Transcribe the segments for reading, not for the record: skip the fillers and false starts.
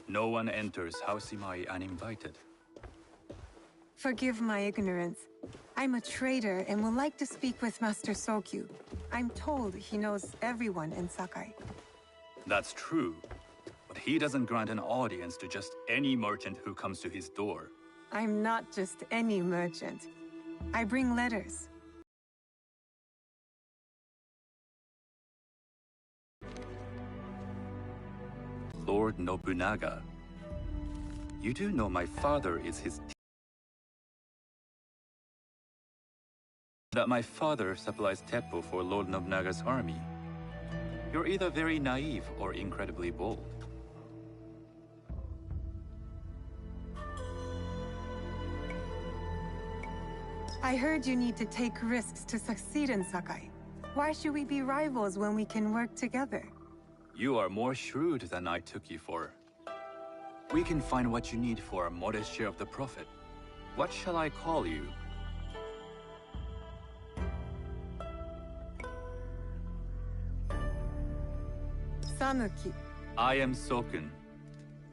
No one enters House Imai uninvited. Forgive my ignorance. I'm a trader and would like to speak with Master Sokyu. I'm told he knows everyone in Sakai. That's true, but he doesn't grant an audience to just any merchant who comes to his door. I'm not just any merchant. I bring letters. Lord Nobunaga. You do know my father is his... That my father supplies teppo for Lord Nobunaga's army. You're either very naive or incredibly bold. I heard you need to take risks to succeed in Sakai. Why should we be rivals when we can work together? You are more shrewd than I took you for. We can find what you need for a modest share of the profit. What shall I call you? Sanuki. I am Sokun.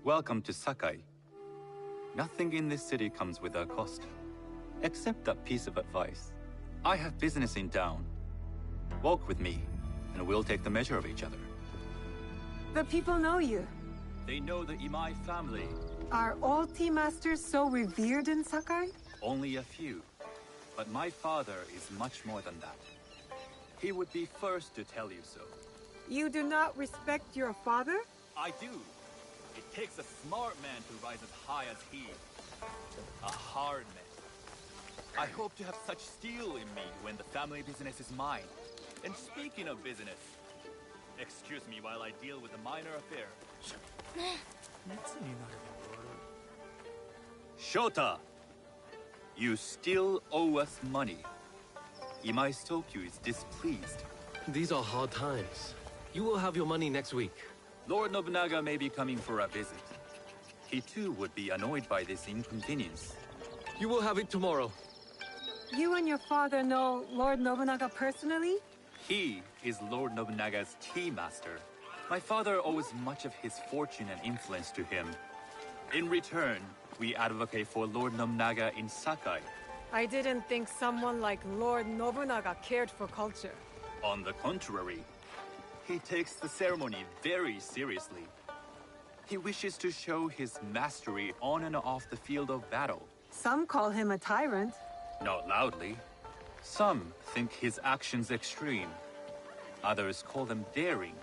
Welcome to Sakai. Nothing in this city comes with a cost. Except that piece of advice. I have business in town. Walk with me, and we'll take the measure of each other. The people know you. They know the Imai family. Are all tea masters so revered in Sakai? Only a few. But my father is much more than that. He would be first to tell you so. You do not respect your father? I do. It takes a smart man to rise as high as he. A hard man. I hope to have such steel in me when the family business is mine. And speaking of business, excuse me while I deal with a minor affair. Shota! You still owe us money. Imai Sokyu is displeased. These are hard times. You will have your money next week. Lord Nobunaga may be coming for a visit. He too would be annoyed by this inconvenience. You will have it tomorrow. You and your father know Lord Nobunaga personally? He is Lord Nobunaga's tea master. My father owes much of his fortune and influence to him. In return, we advocate for Lord Nobunaga in Sakai. I didn't think someone like Lord Nobunaga cared for culture. On the contrary, he takes the ceremony very seriously. He wishes to show his mastery on and off the field of battle. Some call him a tyrant. Not loudly. Some think his actions extreme. Others call them daring.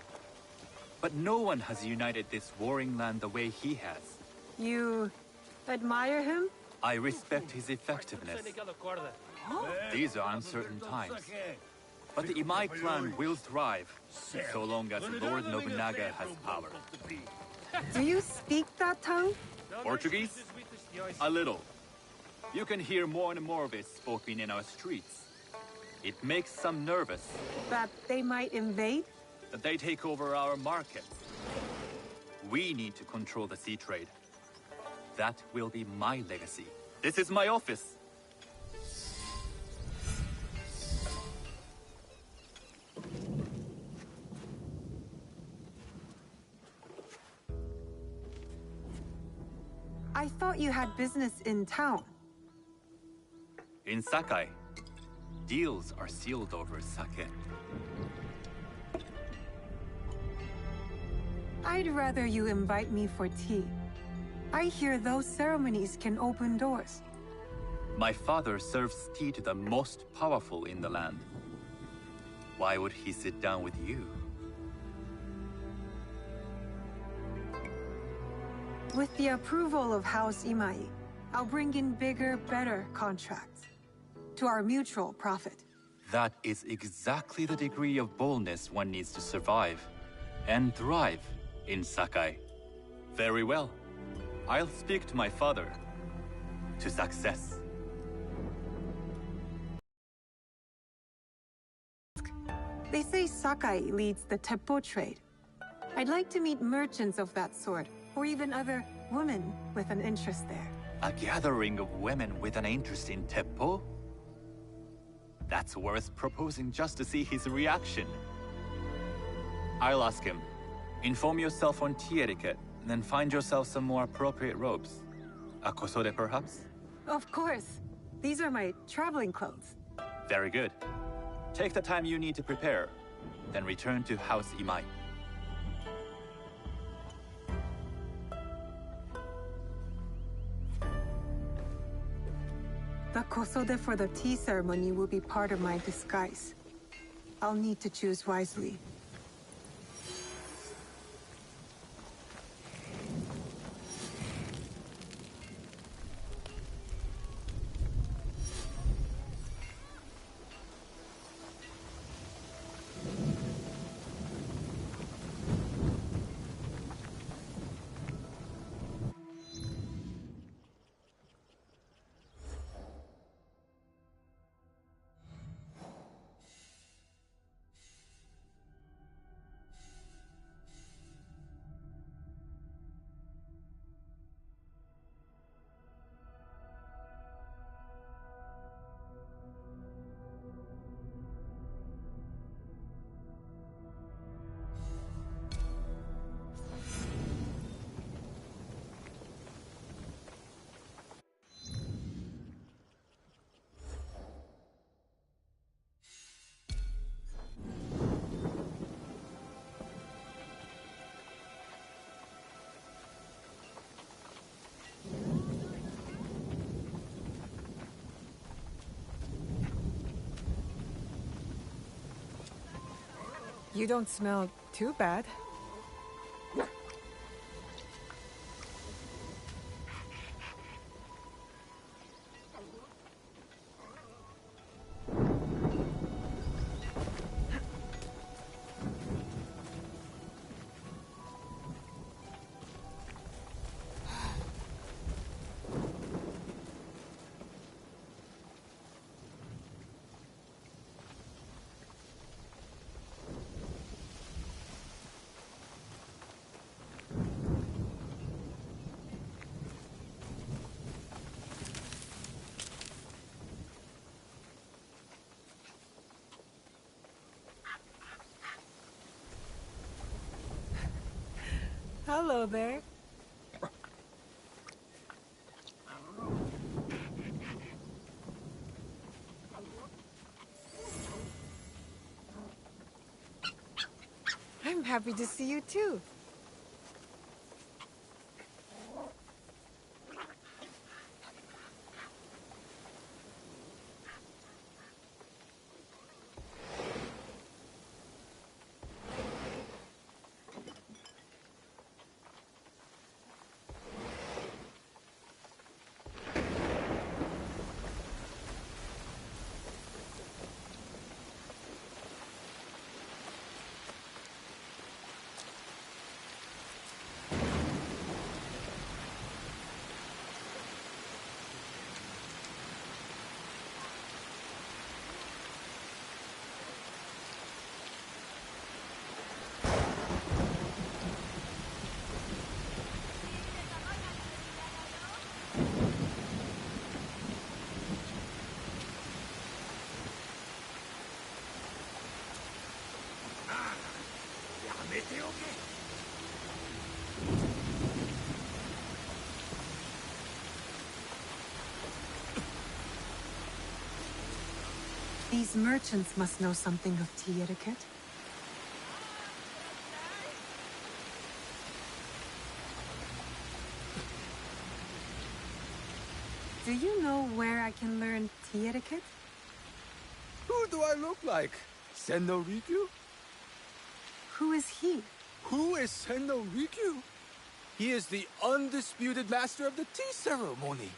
But no one has united this warring land the way he has. You admire him? I respect his effectiveness. These are uncertain times. But the Imai clan will thrive, so long as Lord Nobunaga has power. Do you speak that tongue? Portuguese? A little. You can hear more and more of it spoken in our streets. It makes some nervous. That they might invade? That they take over our markets. We need to control the sea trade. That will be my legacy. This is my office. I thought you had business in town. In Sakai, deals are sealed over sake. I'd rather you invite me for tea. I hear those ceremonies can open doors. My father serves tea to the most powerful in the land. Why would he sit down with you? With the approval of House Imai, I'll bring in bigger, better contracts. To our mutual profit. That is exactly the degree of boldness one needs to survive and thrive in Sakai. Very well. I'll speak to my father. To success. They say Sakai leads the teppo trade. I'd like to meet merchants of that sort, or even other women with an interest there. A gathering of women with an interest in teppo? That's worth proposing just to see his reaction. I'll ask him. Inform yourself on tea etiquette, then find yourself some more appropriate robes. A kosode, perhaps? Of course. These are my traveling clothes. Very good. Take the time you need to prepare, then return to House Imai. The kosode for the tea ceremony will be part of my disguise. I'll need to choose wisely. You don't smell too bad. Hello there. I'm happy to see you too. These merchants must know something of tea etiquette. Do you know where I can learn tea etiquette? Who do I look like? Senno Rikyu? Who is he? Who is Senno Rikyu? He is the undisputed master of the tea ceremony.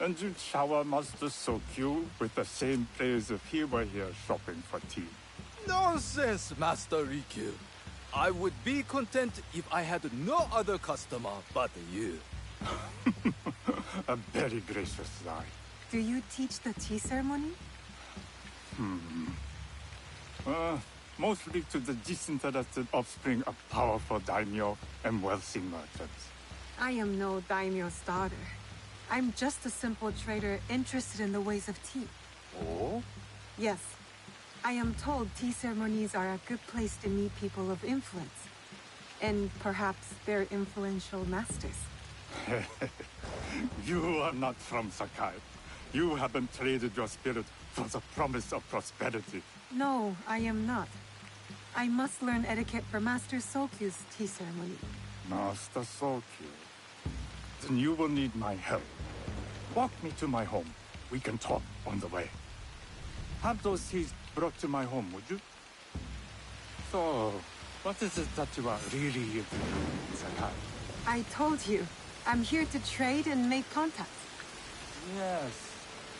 And you'd shower Master Sokyu with the same praise if he were here shopping for tea. Nonsense, Master Rikyu. I would be content if I had no other customer but you. A very gracious guy. Do you teach the tea ceremony? Mostly to the disinterested offspring of powerful daimyo and wealthy merchants. I am no daimyo's daughter. I'm just a simple trader interested in the ways of tea. Oh? Yes. I am told tea ceremonies are a good place to meet people of influence. And perhaps their influential masters. You are not from Sakai. You haven't traded your spirit for the promise of prosperity. No, I am not. I must learn etiquette for Master Sokyu's tea ceremony. Master Sokyu. Then you will need my help. Walk me to my home. We can talk on the way. Have those teas brought to my home, would you? So, what is it that you are really here to do in Sakai? I told you. I'm here to trade and make contacts. Yes,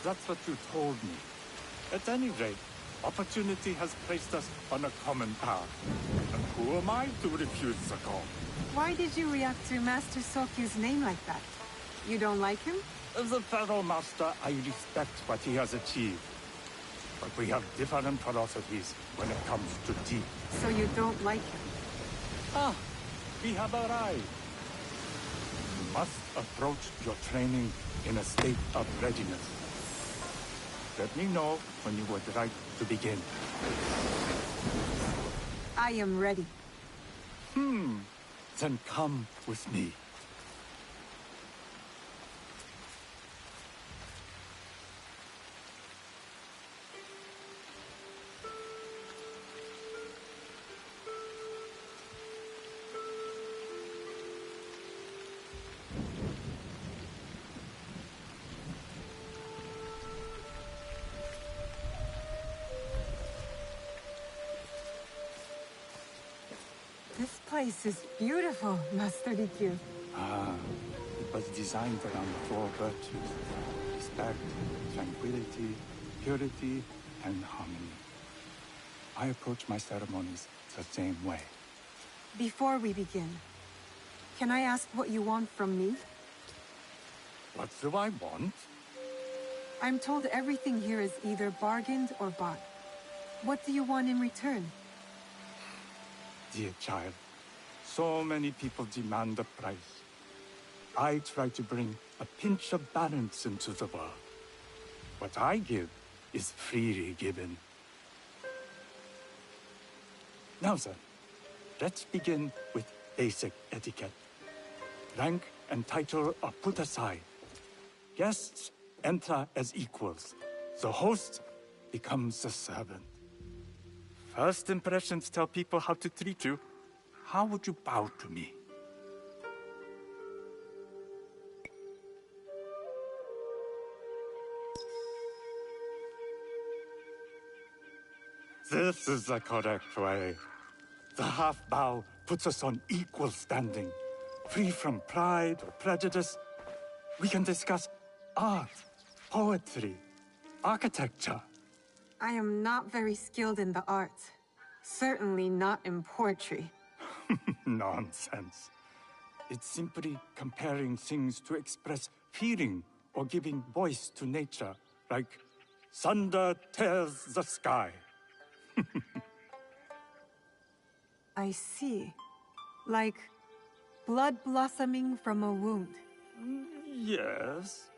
that's what you told me. At any rate, opportunity has placed us on a common path. And who am I to refuse the call? Why did you react to Master Sokyu's name like that? You don't like him? As a fellow master, I respect what he has achieved. But we have different philosophies when it comes to tea. So you don't like him? Ah, we have arrived. You must approach your training in a state of readiness. Let me know when you would like to begin. I am ready. Then come with me. This place is beautiful, Master Rikyu. It was designed around four virtues: respect, tranquility, purity, and harmony. I approach my ceremonies the same way. Before we begin, can I ask what you want from me? What do I want? I'm told everything here is either bargained or bought. What do you want in return? Dear child, so many people demand a price. I try to bring a pinch of balance into the world. What I give is freely given. Now then, let's begin with basic etiquette. Rank and title are put aside. Guests enter as equals. The host becomes the servant. First impressions tell people how to treat you. How would you bow to me? This is the correct way. The half bow puts us on equal standing, free from pride or prejudice. We can discuss art, poetry, architecture. I am not very skilled in the arts. Certainly not in poetry. Nonsense. It's simply comparing things to express feeling or giving voice to nature, like thunder tears the sky. I see. Like blood blossoming from a wound. Yes,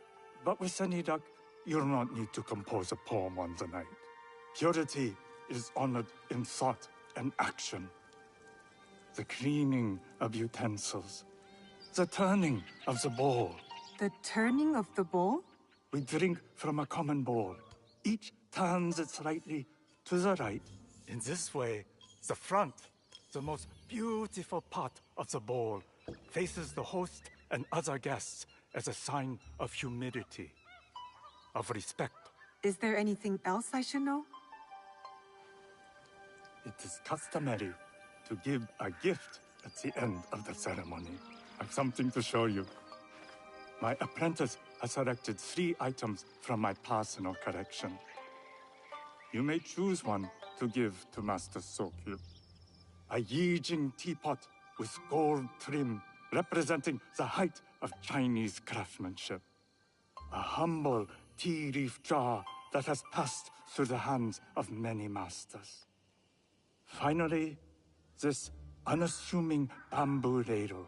but with any luck, you'll not need to compose a poem on the night. Purity is honored in thought and action. The cleaning of utensils. The turning of the bowl. The turning of the bowl? We drink from a common bowl. Each turns it slightly to the right. In this way, the front, the most beautiful part of the bowl, faces the host and other guests as a sign of humility, of respect. Is there anything else I should know? It is customary to give a gift at the end of the ceremony. I've something to show you. My apprentice has selected 3 items from my personal collection. You may choose one to give to Master Sokyu. A Yijing teapot with gold trim representing the height of Chinese craftsmanship. A humble tea leaf jar that has passed through the hands of many masters. Finally, this unassuming bamboo ladle,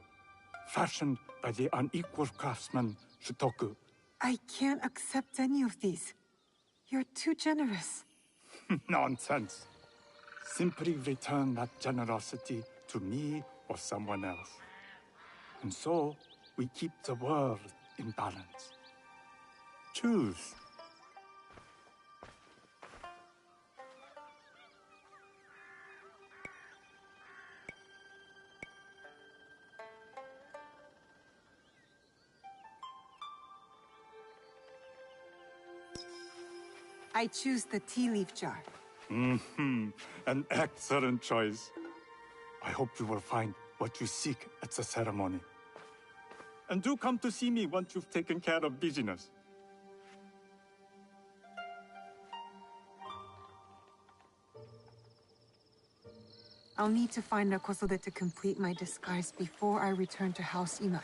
fashioned by the unequal craftsman Shutoku. I can't accept any of these. You're too generous. Nonsense. Simply return that generosity to me or someone else. And so, we keep the world in balance. Choose. I choose the tea leaf jar. An excellent choice. I hope you will find what you seek at the ceremony. And do come to see me once you've taken care of business. I'll need to find Nakosode to complete my disguise before I return to House Imai.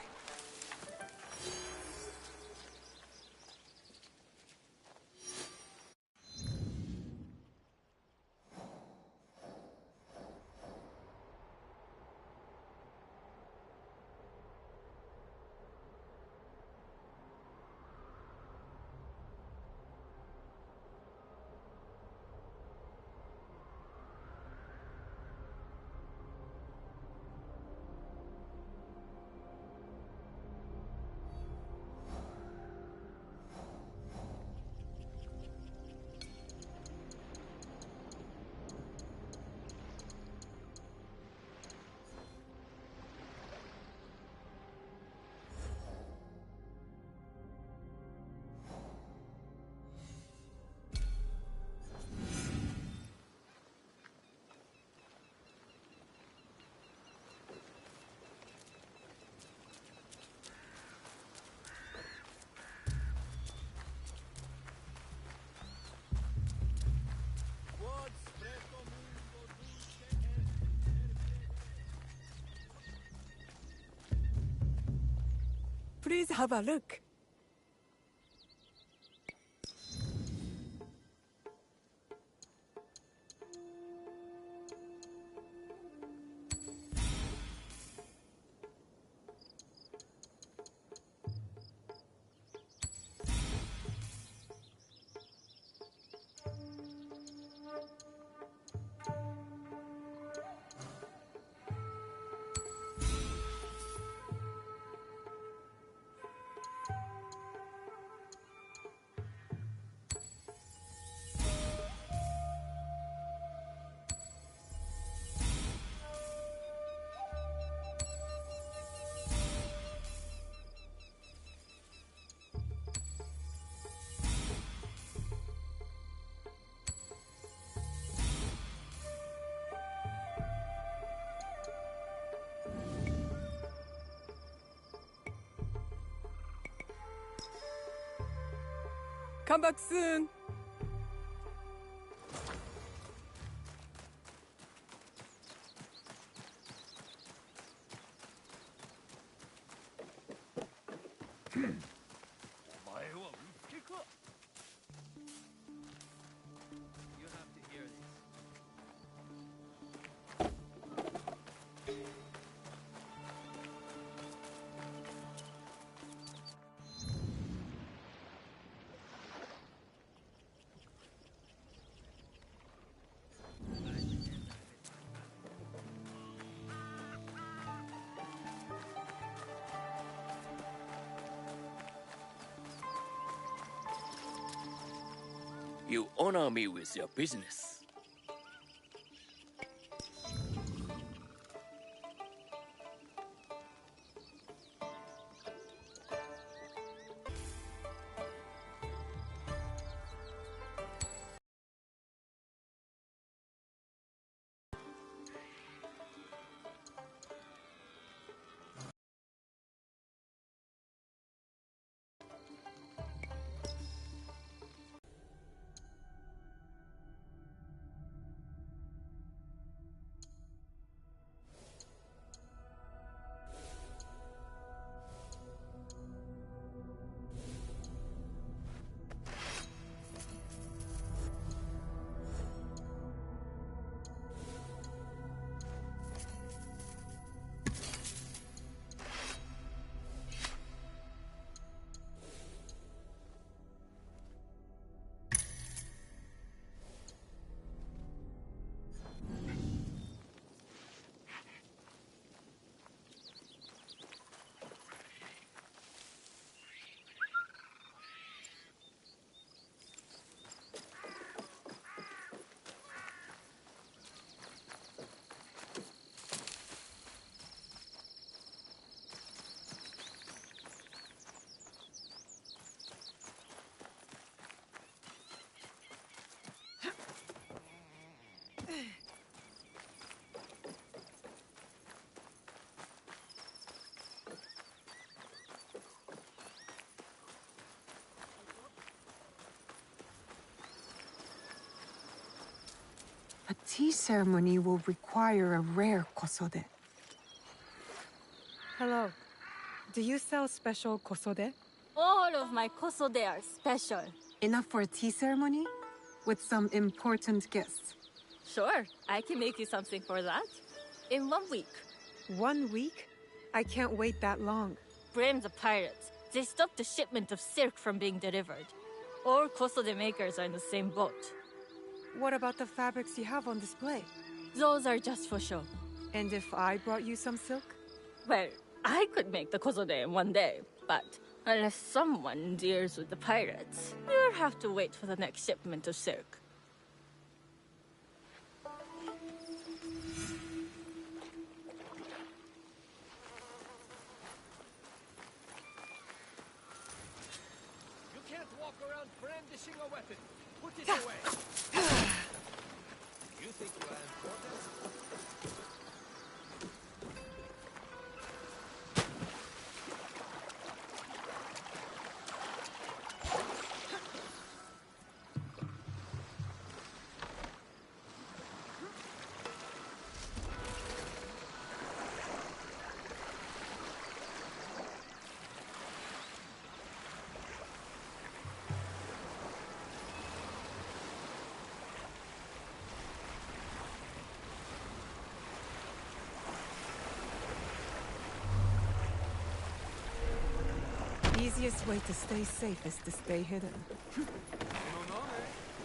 Please have a look. Come back soon. You honor me with your business. tea ceremony will require a rare kosode. Hello. Do you sell special kosode? All of my kosode are special. Enough for a tea ceremony? With some important guests. Sure, I can make you something for that. In 1 week. 1 week? I can't wait that long. Blame the pirates. They stopped the shipment of silk from being delivered. All kosode makers are in the same boat. What about the fabrics you have on display? Those are just for show. And if I brought you some silk? Well, I could make the kosode in 1 day, but unless someone deals with the pirates, you'll have to wait for the next shipment of silk. You can't walk around brandishing a weapon. Put it away. You think you are important? Easiest way to stay safe is to stay hidden. You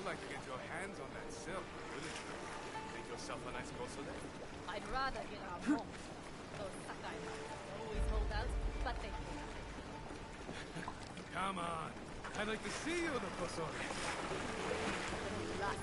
like to get your hands on that silk, wouldn't you? Make yourself a nice kosode? I'd rather get our home. Those sakai always hold out, but they can't. Come on. I'd like to see you in the kosode. Lust.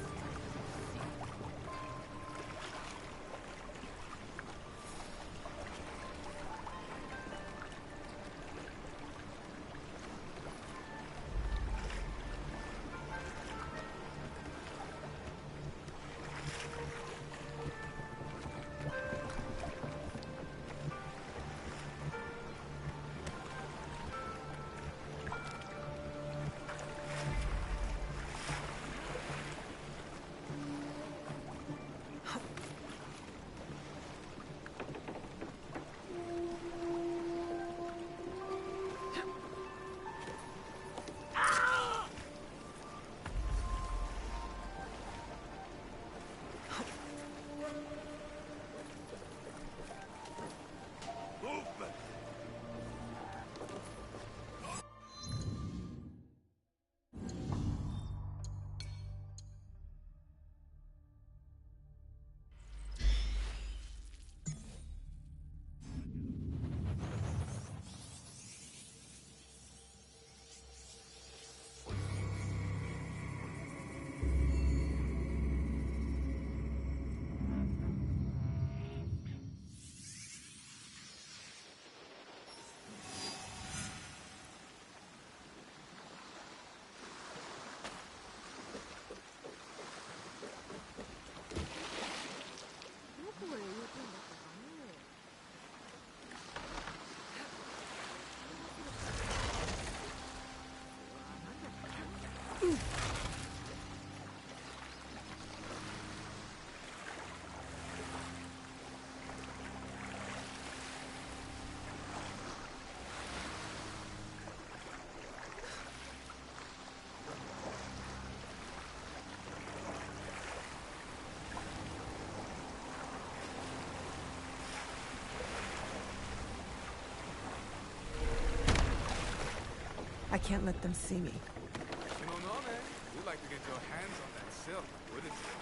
I can't let them see me. You like to get your hands on that silk, wouldn't you?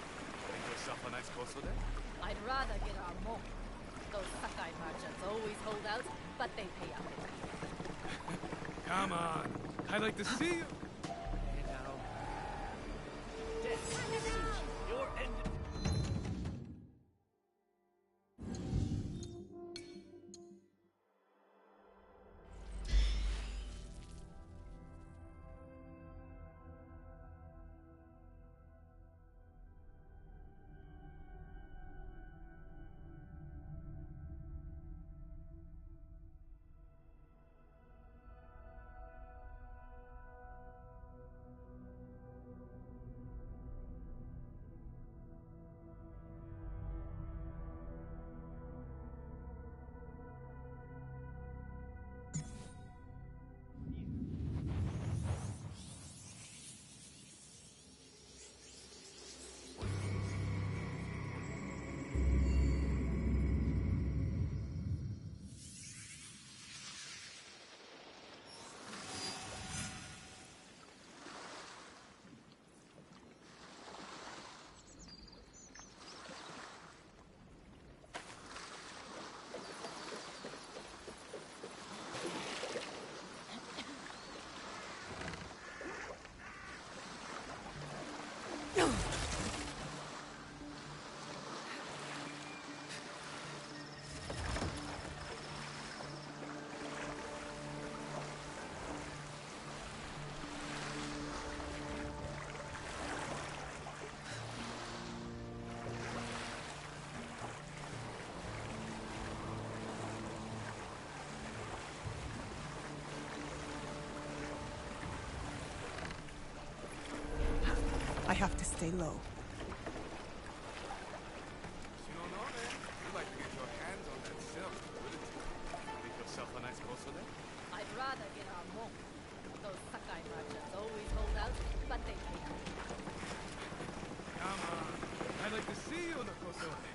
Make yourself a nice kosode? I'd rather get our mo. Those sakai merchants always hold out, but they pay up. Come on. I'd like to see you. Your end. have to stay low. You'd like to get your hands on that silk, wouldn't you? Make yourself a nice kosode? I'd rather get our monk. Those Sakai merchants always hold out, but they pay up. Come on. I'd like to see you in a kosode.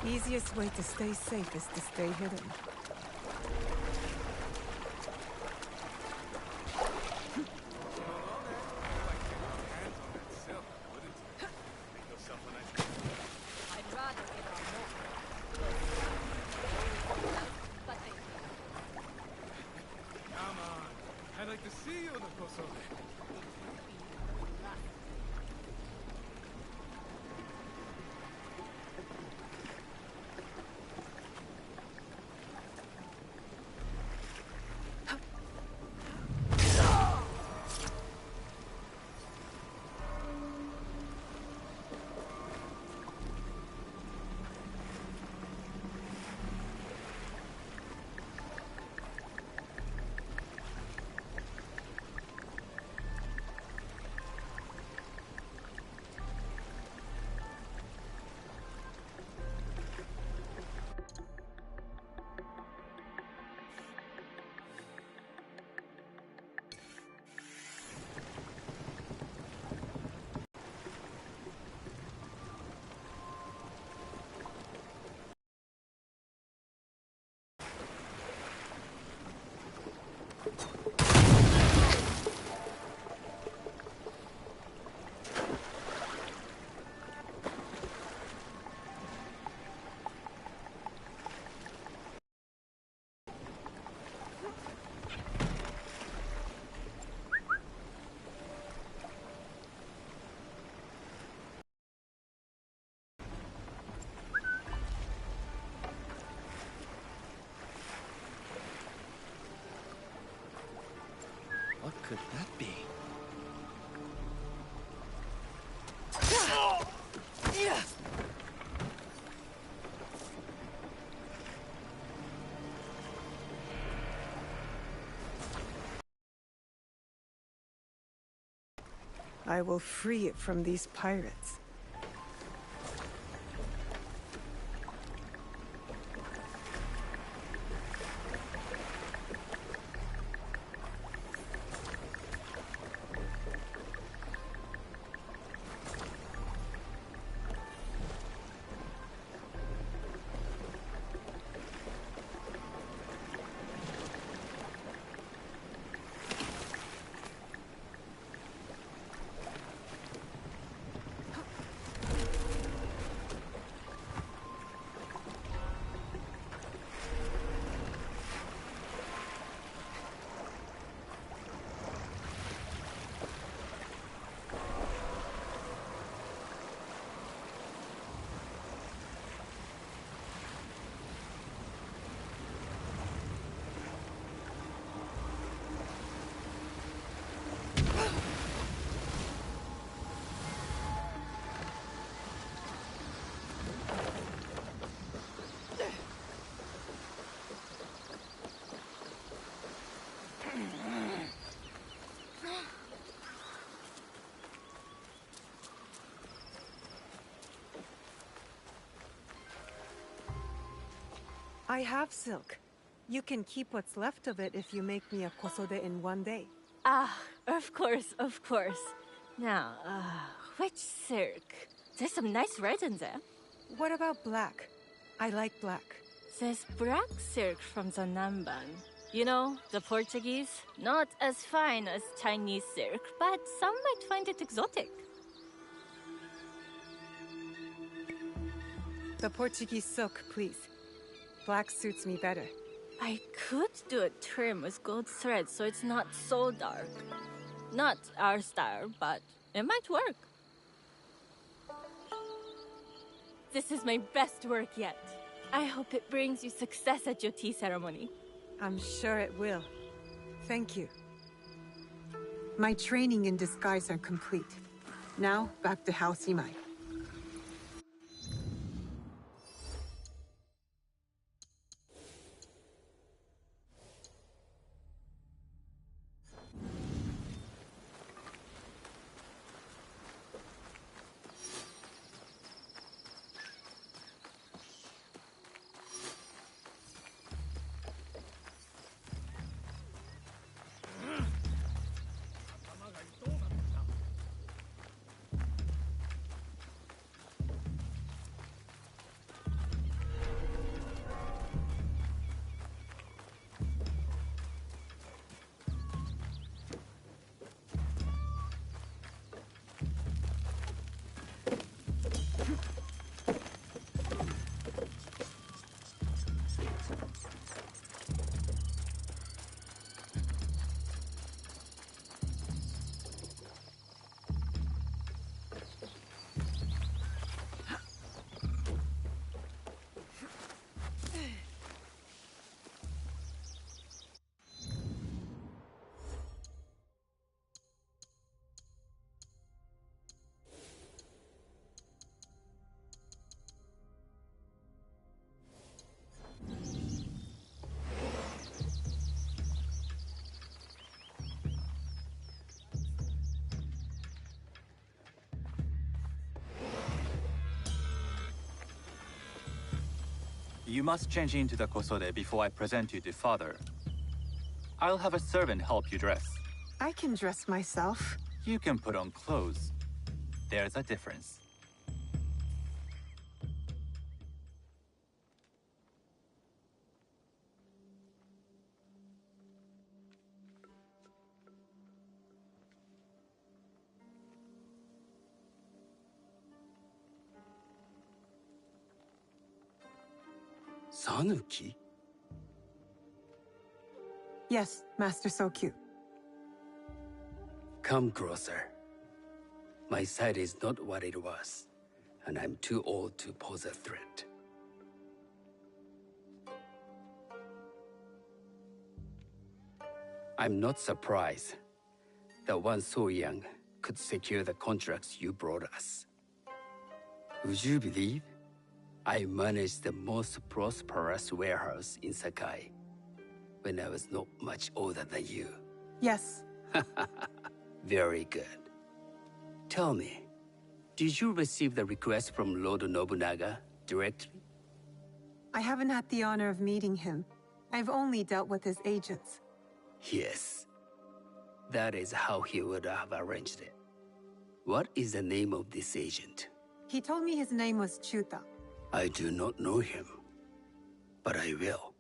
Easiest way to stay safe is to stay hidden. I'd rather get our monk. Those Sakai merchants always hold out, but they pay up. Come on. I'd like to see you in a kosode. could that be? I will free it from these pirates. I have silk. You can keep what's left of it if you make me a kosode in one day. Ah, of course, of course. Now, which silk? There's some nice red in there. What about black? I like black. There's black silk from the Namban. You know, the Portuguese. Not as fine as Chinese silk, but some might find it exotic. The Portuguese silk, please. Black suits me better. I could do a trim with gold thread so it's not so dark. Not our style, but it might work. This is my best work yet. I hope it brings you success at your tea ceremony. I'm sure it will. Thank you. My training in disguise are complete. Now, back to House Imai. You must change into the kosode before I present you to father. I'll have a servant help you dress. I can dress myself. You can put on clothes. There's a difference. Sanuki? Yes, Master Sokyu. Come closer. My sight is not what it was, and I'm too old to pose a threat. I'm not surprised. that one so young could secure the contracts you brought us. Would you believe I managed the most prosperous warehouse in Sakai when I was not much older than you? Yes. Very good. Tell me, did you receive the request from Lord Nobunaga directly? I haven't had the honor of meeting him. I've only dealt with his agents. Yes. That is how he would have arranged it. What is the name of this agent? He told me his name was Chuta. I do not know him, but I will.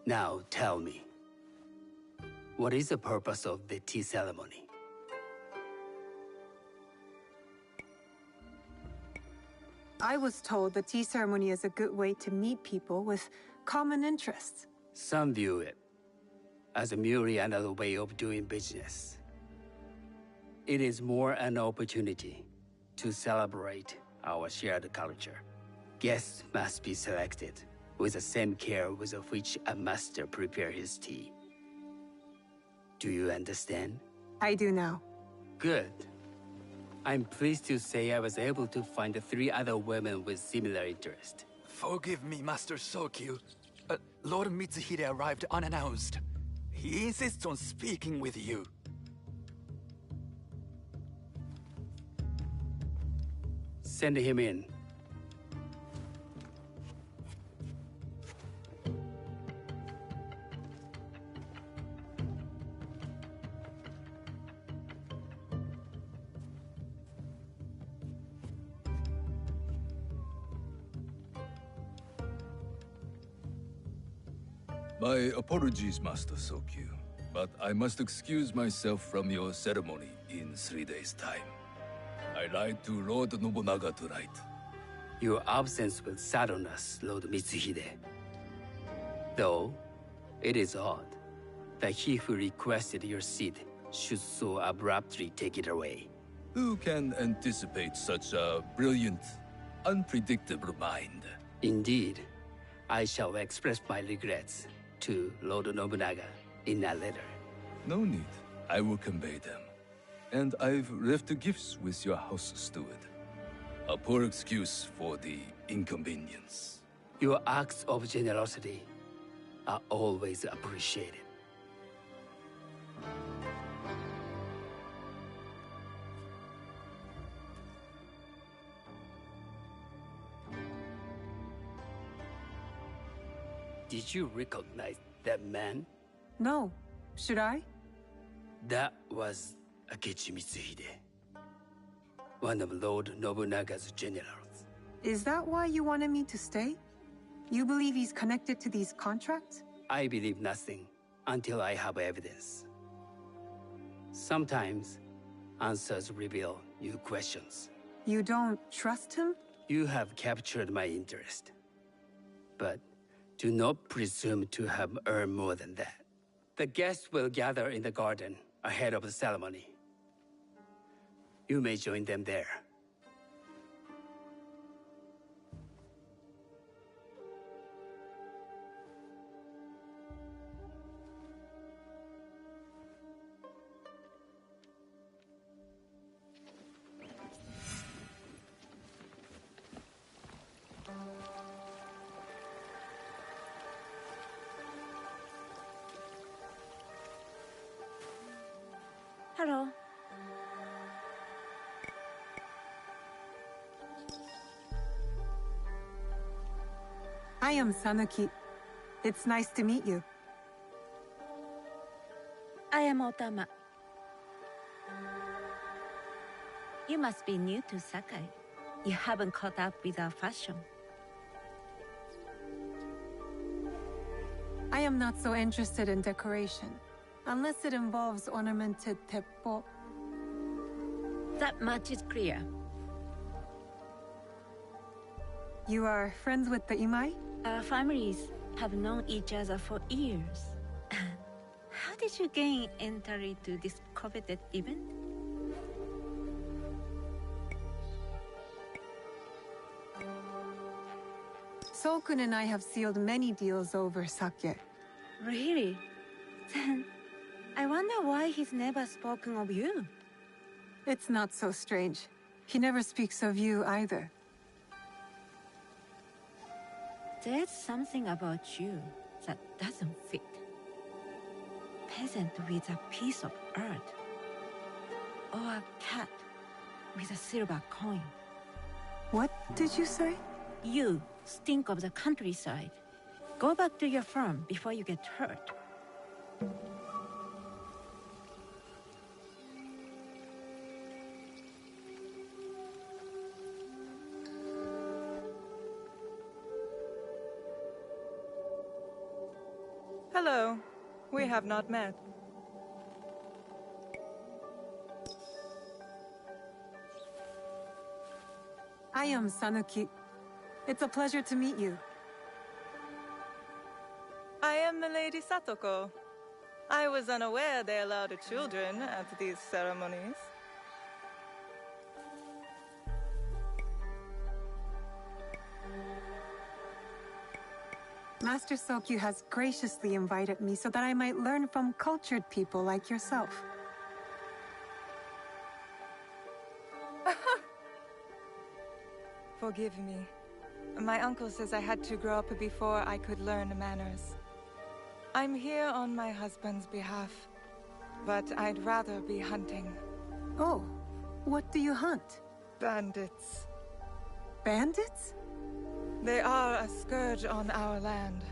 Now tell me, what is the purpose of the tea ceremony? I was told the tea ceremony is a good way to meet people with common interests. Some view it as merely another way of doing business. It is more an opportunity to celebrate our shared culture. Guests must be selected with the same care with which a master prepares his tea. Do you understand? I do now. Good. I'm pleased to say I was able to find 3 other women with similar interest. Forgive me, Master Sokyu. Lord Mitsuhide arrived unannounced. He insists on speaking with you. Send him in. My apologies, Master Sokyu, but I must excuse myself from your ceremony in 3 days' time. I lied to Lord Nobunaga tonight. Your absence will sadden us, Lord Mitsuhide. Though, it is odd that he who requested your seat should so abruptly take it away. Who can anticipate such a brilliant, unpredictable mind? Indeed, I shall express my regrets to Lord Nobunaga in a letter. No need. I will convey them. And I've left the gifts with your house steward. A poor excuse for the inconvenience. Your acts of generosity are always appreciated. Did you recognize that man? No. Should I? That was Akechi Mitsuhide, one of Lord Nobunaga's generals. Is that why you wanted me to stay? You believe he's connected to these contracts? I believe nothing until I have evidence. Sometimes, answers reveal new questions. You don't trust him? You have captured my interest. But do not presume to have earned more than that. The guests will gather in the garden ahead of the ceremony. You may join them there. Hello. I am Sanuki. It's nice to meet you. I am Otama. You must be new to Sakai. You haven't caught up with our fashion. I am not so interested in decoration, unless it involves ornamented teppo. That much is clear. You are friends with the Imai? Our families have known each other for years. How did you gain entry to this coveted event? Sokun and I have sealed many deals over sake. Really? Then I wonder why he's never spoken of you. It's not so strange. He never speaks of you either. There's something about you that doesn't fit. Peasant with a piece of earth. Or a cat with a silver coin. What did you say? You stink of the countryside. Go back to your farm before you get hurt. Hello. We have not met. I am Sanuki. It's a pleasure to meet you. I am Milady Satoko. I was unaware they allowed children at these ceremonies. Master Sokyu has graciously invited me so that I might learn from cultured people like yourself. Forgive me. My uncle says I had to grow up before I could learn manners. I'm here on my husband's behalf, but I'd rather be hunting. Oh, what do you hunt? Bandits. Bandits? They are a scourge on our land.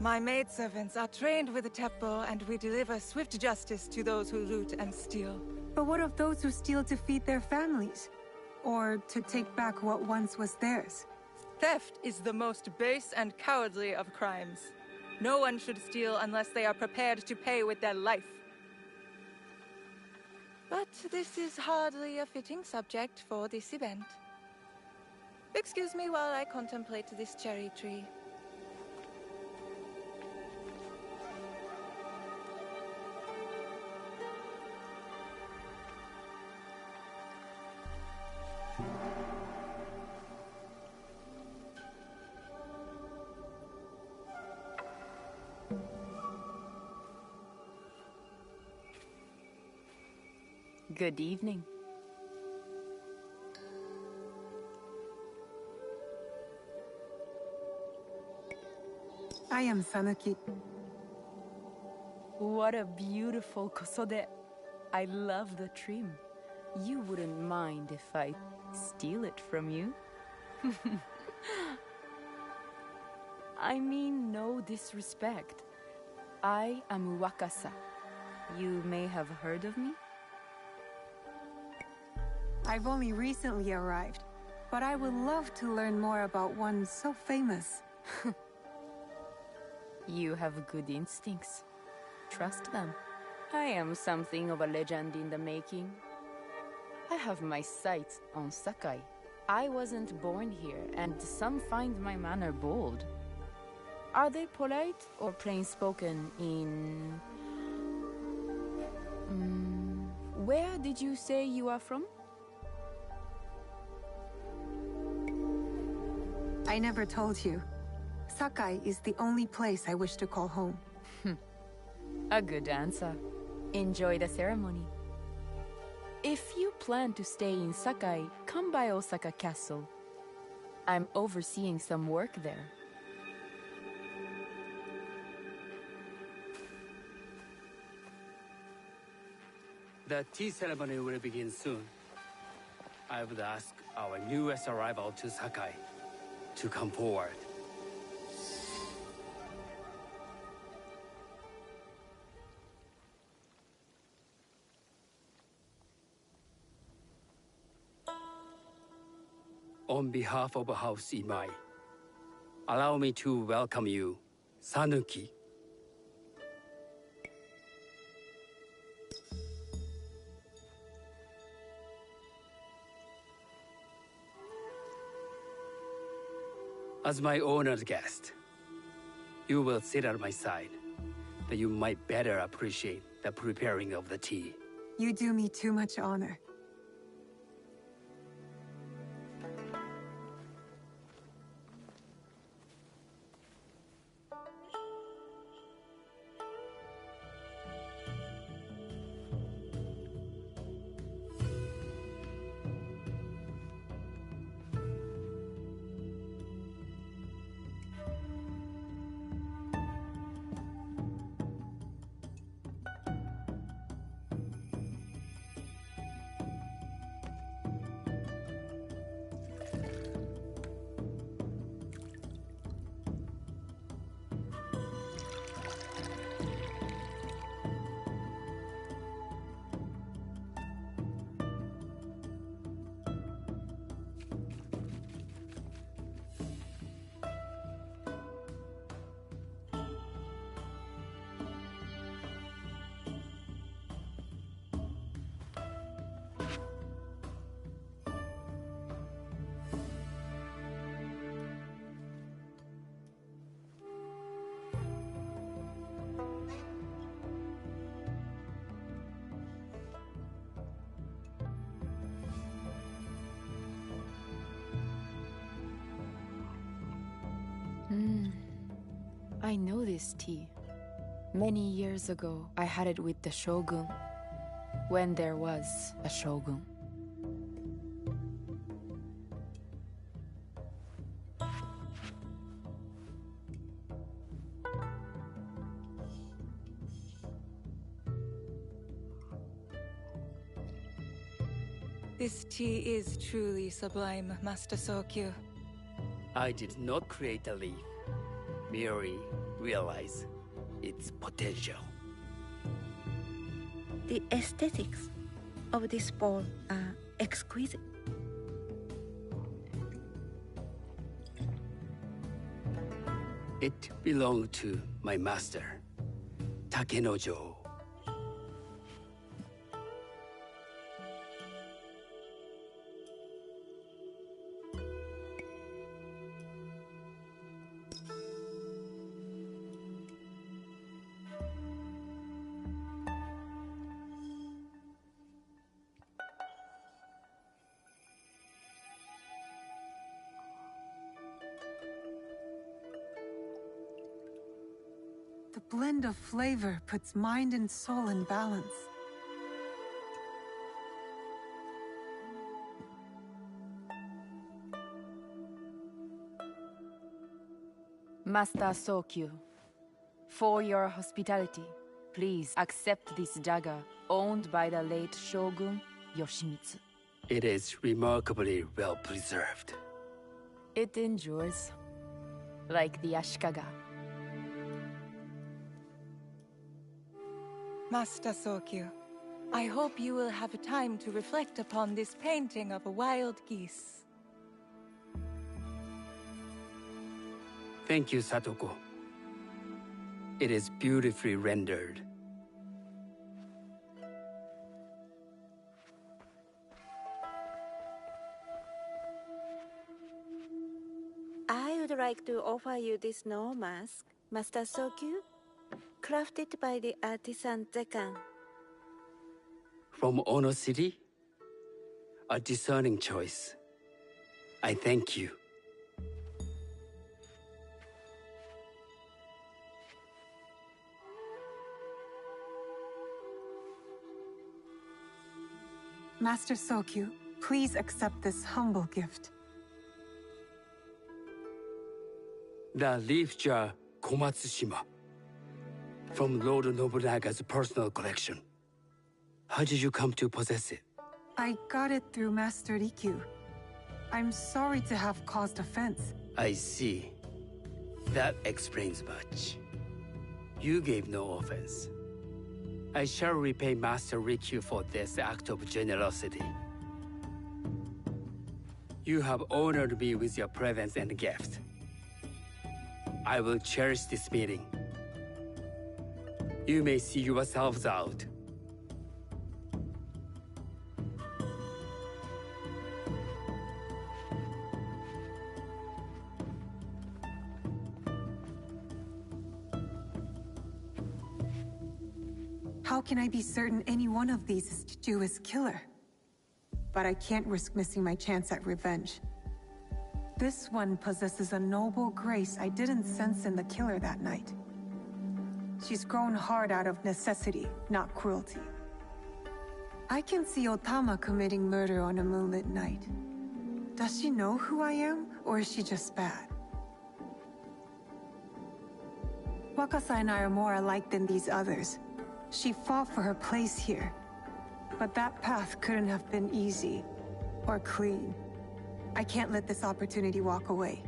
My maidservants are trained with the Teppo, and we deliver swift justice to those who loot and steal. But what of those who steal to feed their families? Or to take back what once was theirs? Theft is the most base and cowardly of crimes. No one should steal unless they are prepared to pay with their life. But this is hardly a fitting subject for this event. Excuse me while I contemplate this cherry tree. Good evening. I am Sanuki. What a beautiful kosode. I love the trim. You wouldn't mind if I steal it from you? I mean no disrespect. I am Wakasa. You may have heard of me? I've only recently arrived, but I would love to learn more about one so famous. You have good instincts. Trust them. I am something of a legend in the making. I have my sights on Sakai. I wasn't born here, and some find my manner bold. Are they polite or plain-spoken in... Where did you say you are from? I never told you. Sakai is the only place I wish to call home. A good answer. Enjoy the ceremony. If you plan to stay in Sakai, come by Osaka Castle. I'm overseeing some work there. The tea ceremony will begin soon. I would ask our newest arrival to Sakai to come forward. On behalf of House Imai, allow me to welcome you, Sanuki. As my honored guest, you will sit at my side, that you might better appreciate the preparing of the tea. You do me too much honor. I know this tea. Many years ago, I had it with the shogun, when there was a shogun. This tea is truly sublime, Master Sokyu. I did not create a leaf, merely realize its potential. The aesthetics of this bowl are exquisite. It belonged to my master, Takenojo. The blend of flavor puts mind and soul in balance. Master Sokyu, for your hospitality, please accept this dagger owned by the late Shogun Yoshimitsu. It is remarkably well preserved. It endures, like the Ashikaga. Master Sokyu, I hope you will have time to reflect upon this painting of a wild geese. Thank you, Satoko. It is beautifully rendered. I would like to offer you this snow mask, Master Sokyu, crafted by the artisan Zekan. From Ono City? A discerning choice. I thank you. Master Sokyu, please accept this humble gift. The leaf jar Komatsushima. From Lord Nobunaga's personal collection. How did you come to possess it? I got it through Master Rikyu. I'm sorry to have caused offense. I see. That explains much. You gave no offense. I shall repay Master Rikyu for this act of generosity. You have honored me with your presence and gift. I will cherish this meeting. You may see yourselves out. How can I be certain any one of these is Chichua's killer? But I can't risk missing my chance at revenge. This one possesses a noble grace I didn't sense in the killer that night. She's grown hard out of necessity, not cruelty. I can see Otama committing murder on a moonlit night. Does she know who I am, or is she just bad? Wakasa and I are more alike than these others. She fought for her place here. But that path couldn't have been easy, or clean. I can't let this opportunity walk away.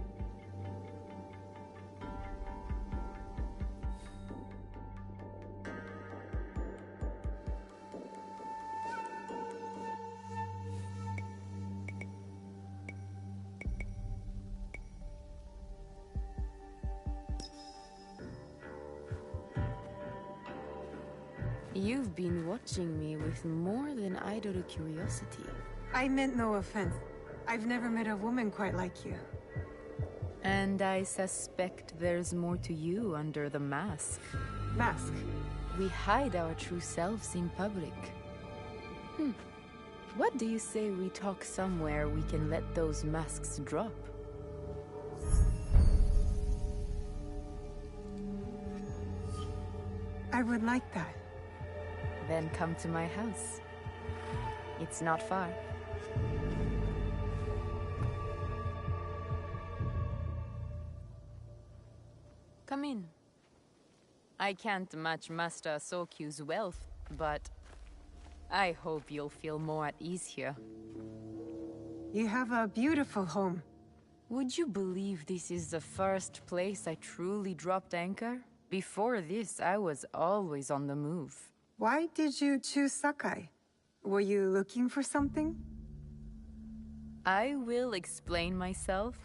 You've been watching me with more than idle curiosity. I meant no offense. I've never met a woman quite like you. And I suspect there's more to you under the mask. Mask? We hide our true selves in public. What do you say we talk somewhere we can let those masks drop? I would like that. Then come to my house. It's not far. Come in. I can't match Master Sokyu's wealth, but I hope you'll feel more at ease here. You have a beautiful home. Would you believe this is the first place I truly dropped anchor? Before this, I was always on the move. Why did you choose Sakai? Were you looking for something? I will explain myself,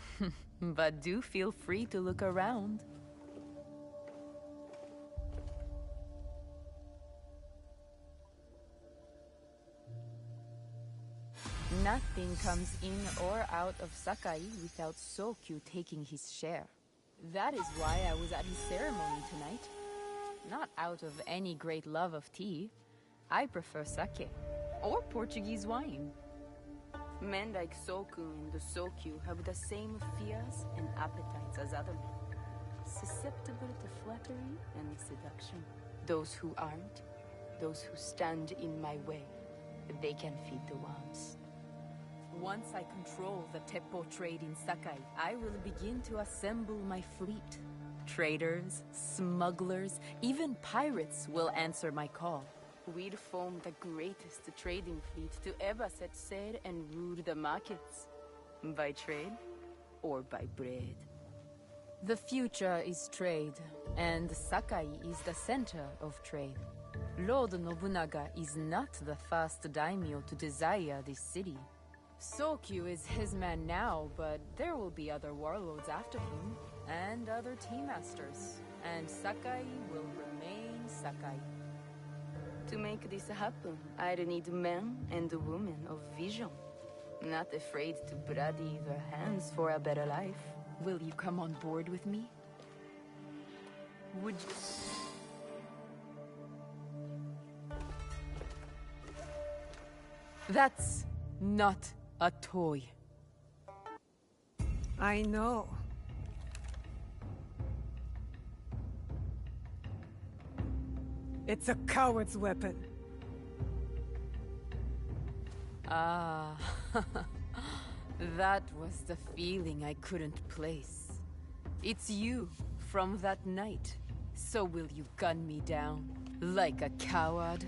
but do feel free to look around. Nothing comes in or out of Sakai without Sokyu taking his share. That is why I was at his ceremony tonight. Not out of any great love of tea. I prefer sake, or Portuguese wine. Men like Soku and the Sokyu have the same fears and appetites as other men. Susceptible to flattery and seduction. Those who aren't, those who stand in my way, they can feed the worms. Once I control the Teppo trade in Sakai, I will begin to assemble my fleet. Traders, smugglers, even pirates will answer my call. We'd form the greatest trading fleet to ever set sail and rule the markets. By trade or by bread. The future is trade, and Sakai is the center of trade. Lord Nobunaga is not the first daimyo to desire this city. Sokyu is his man now, but there will be other warlords after him, and other tea masters, and Sakai will remain Sakai. To make this happen, I'd need men and women of vision, not afraid to bloody their hands for a better life. Will you come on board with me? Would you... That's not a toy. I know. It's a coward's weapon. Ah, that was the feeling I couldn't place. It's you from that night. So will you gun me down like a coward?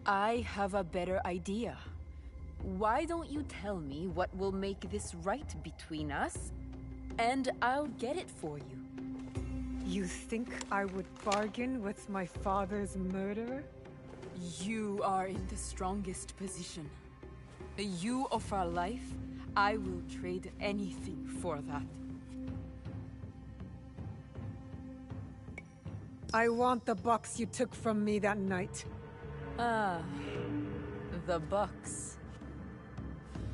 I have a better idea. Why don't you tell me what will make this right between us, and I'll get it for you. You think I would bargain with my father's murderer? You are in the strongest position. You offer life, I will trade anything for that. I want the box you took from me that night. Ah, the box.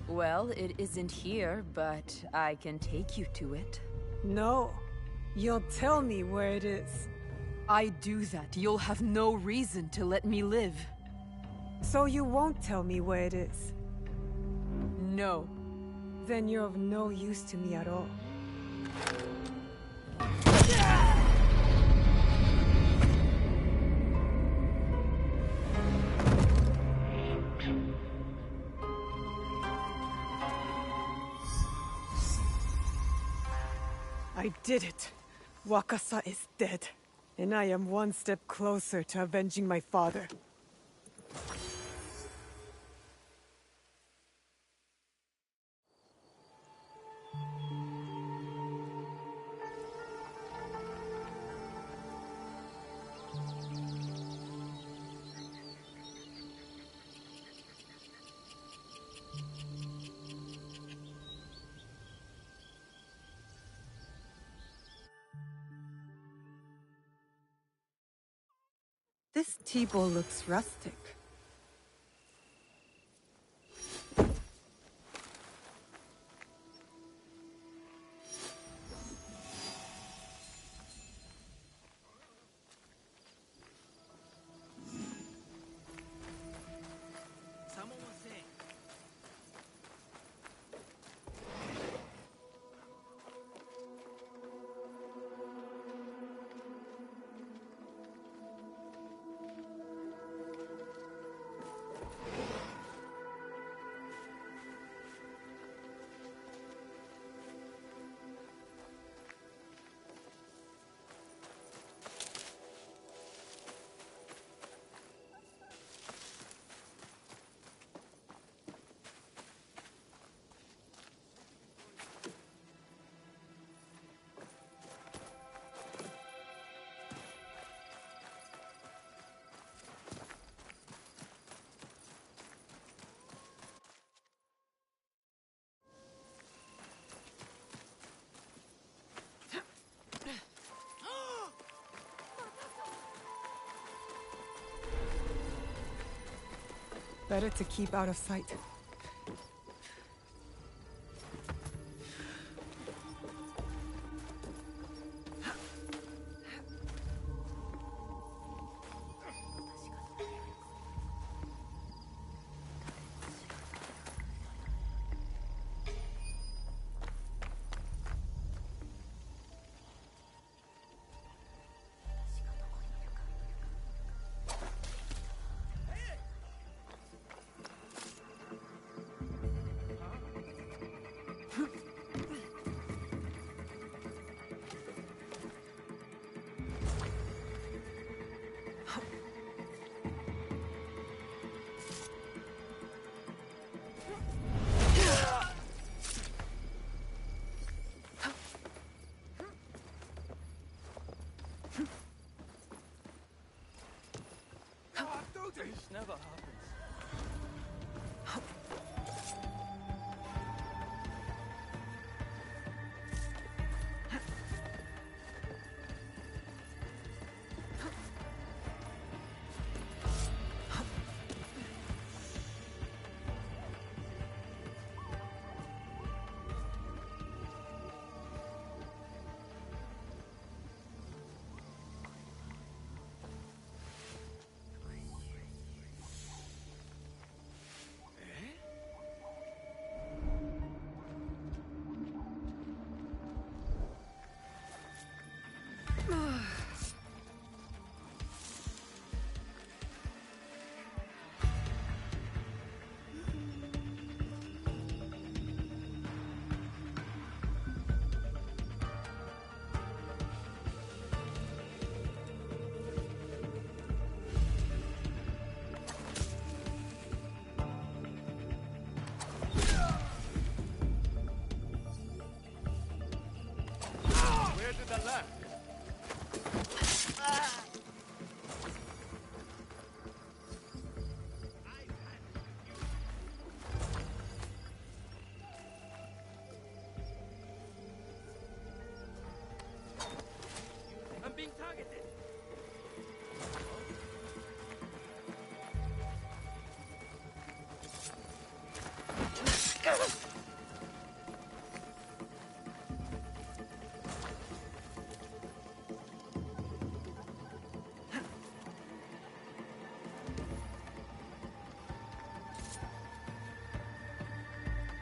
Well, it isn't here, but I can take you to it. No. You'll tell me where it is. I do that, you'll have no reason to let me live. So you won't tell me where it is? No. Then you're of no use to me at all. I did it. Wakasa is dead, and I am one step closer to avenging my father. This tea bowl looks rustic. Someone was saying. Better to keep out of sight. This never happens. Where to the left? I'm being targeted.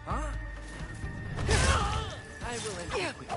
Huh? I will end it with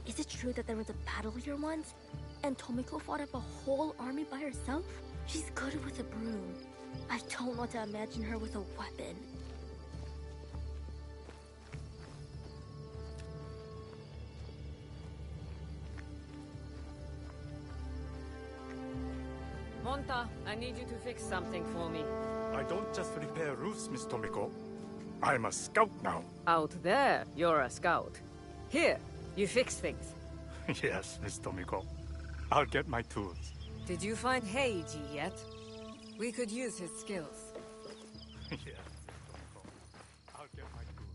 Is it true that there was a battle here once? And Tomiko fought up a whole army by herself? She's good with a broom. I don't want to imagine her with a weapon. Monta, I need you to fix something for me. I don't just repair roofs, Miss Tomiko. I'm a scout now. Out there, you're a scout. Here, you fix things. Yes, Miss Tomiko. I'll get my tools. Did you find Heiji yet? We could use his skills. Yes, Miss Tomiko. I'll get my tools.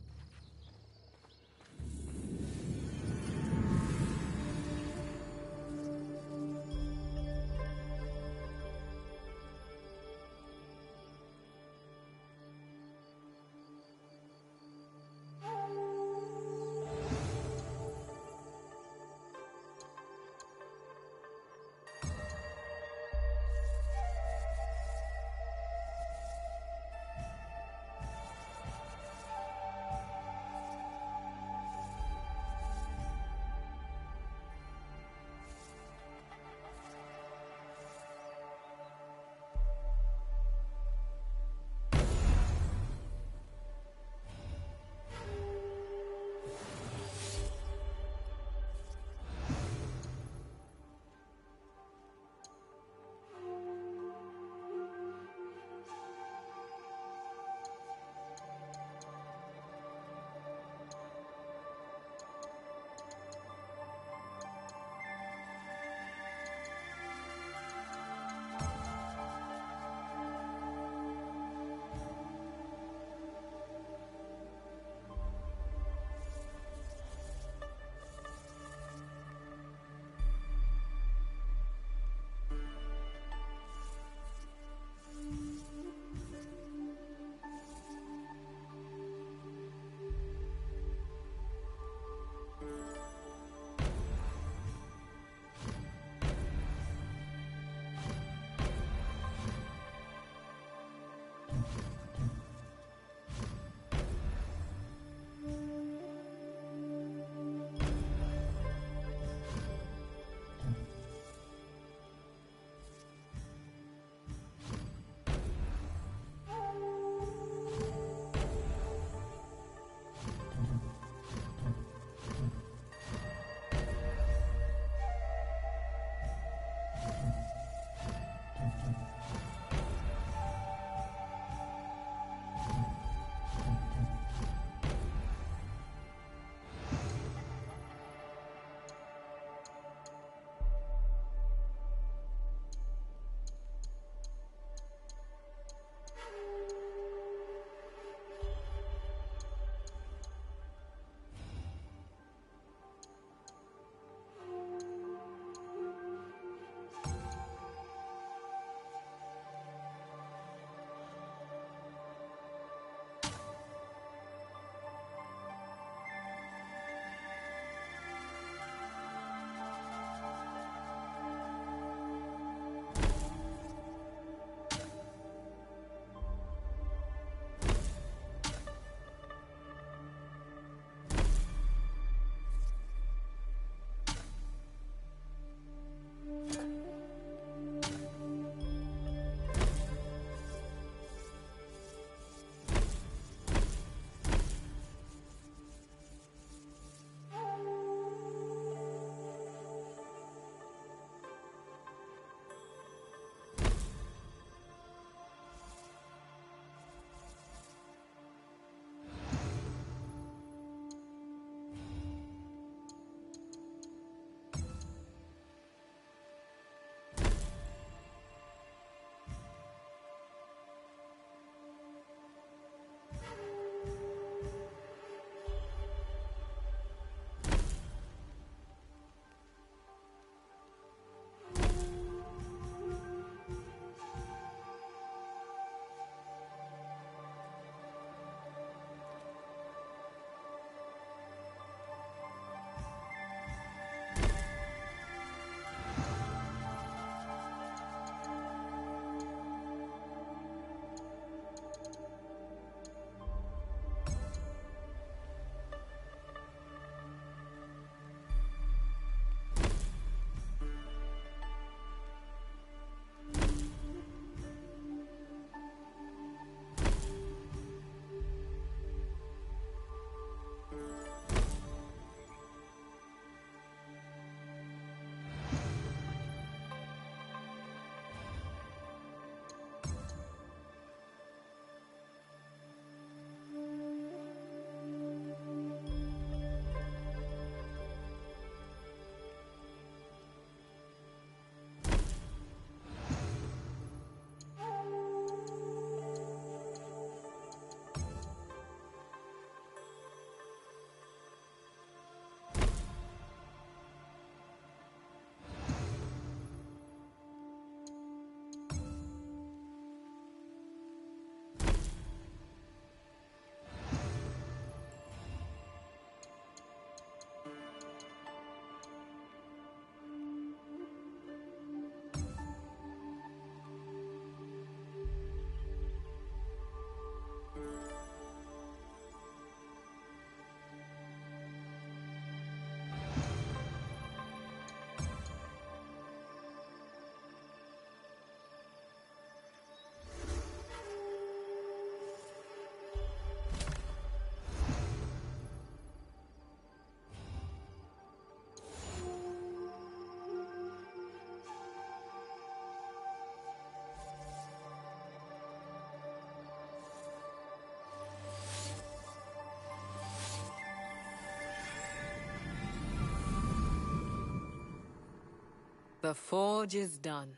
The forge is done.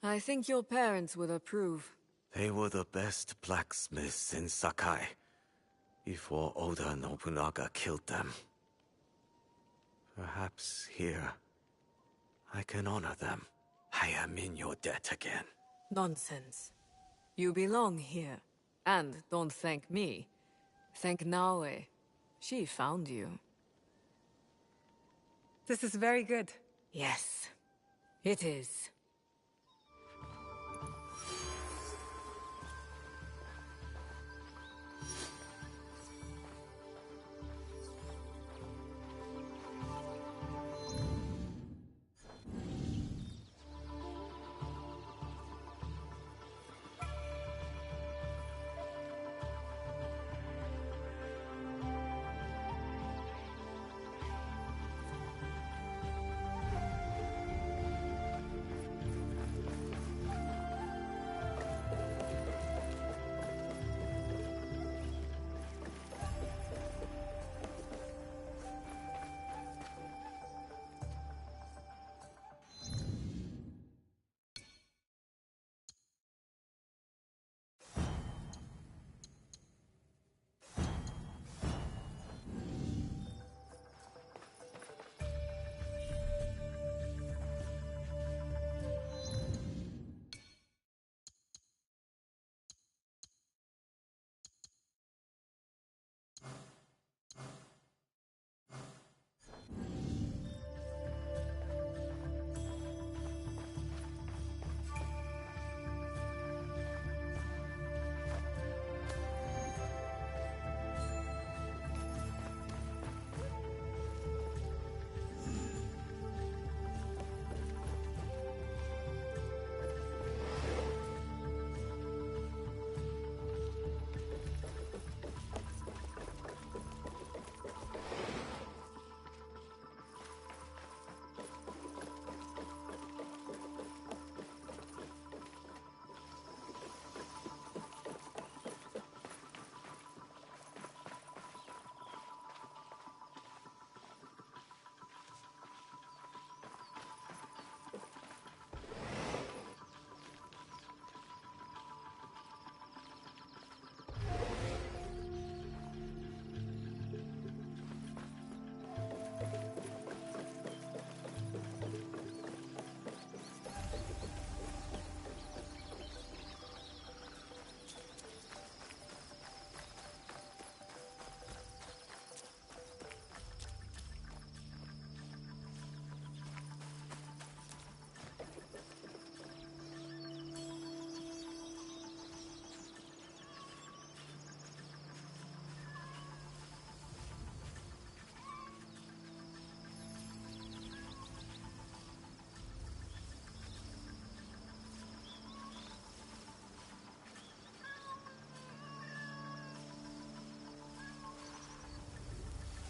I think your parents would approve. They were the best blacksmiths in Sakai before Oda Nobunaga killed them. Perhaps here I can honor them. I am in your debt again. Nonsense. You belong here. And don't thank me. Thank Naoe. She found you. This is very good. Yes, it is.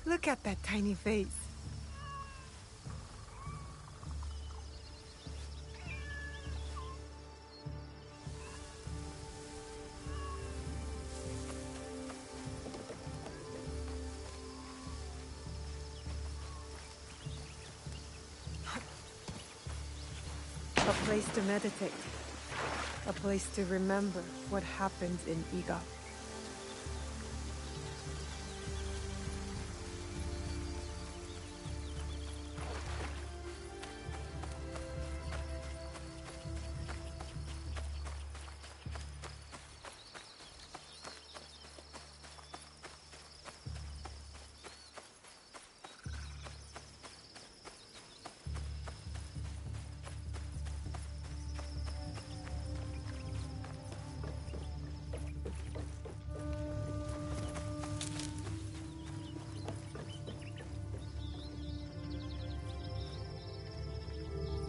Look at that tiny face. A place to meditate. A place to remember what happened in Iga.